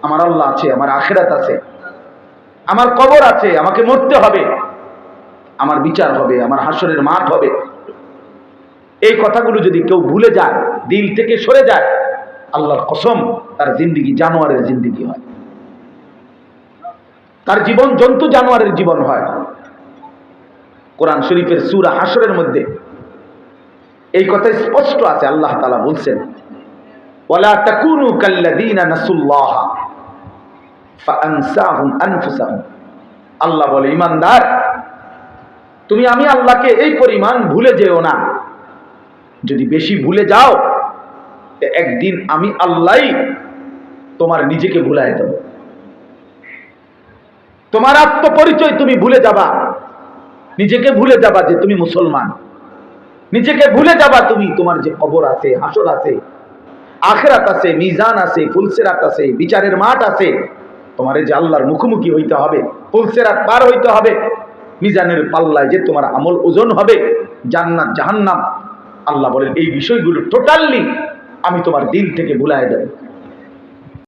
আমার আল্লাহ আছে, আমার আখিরাত আছে, আমার কবর আছে, আমাকে মরতে হবে, আমার বিচার হবে, আমার হাসরের মাঠ হবে। এই কথাগুলো যদি কেউ ভুলে যায়, দিল থেকে সরে যায়, আল্লাহর কসম তার জিন্দিগি জানোয়ারের জিন্দিগি হয়, তার জীবন জন্তু জানোয়ারের জীবন হয়। কোরআন শরীফের সূরা হাসরের মধ্যে এই কথা স্পষ্ট আছে। আল্লাহ তাআলা বলছেন, ওয়ালা তাকুনু কাল্লাযীনা নাসুল্লাহ ফাআনসাহুম আনফুসাহুম। আল্লাহ বলে, ঈমানদার, তুমি আমি আল্লাহকে এই পরিমাণ ভুলে যেও না। যদি বেশি ভুলে যাও, একদিন আমি আল্লাহই তোমার নিজেকে ভুলায় দেব। তোমার আত্মপরিচয় তুমি ভুলে যাবা, নিজেকে ভুলে যাবা যে তুমি মুসলমান, নিজেকে ভুলে যাবা তুমি তোমার যে কবর আছে, হাসর আছে, আখিরাত আছে, মিজান আছে, ফুলসিরাত আছে, বিচারের মাঠ আছে। তোমারে যে আল্লাহর মুখোমুখি হইতে হবে, ফুলসিরাত পার হইতে হবে, মিজানের পাল্লায় যে তোমার আমল ওজন হবে, জান্নাত জাহান্নাম। আল্লাহ বলেন, এই বিষয়গুলো টোটালি আমি তোমার দিল থেকে ভুলায় দেব।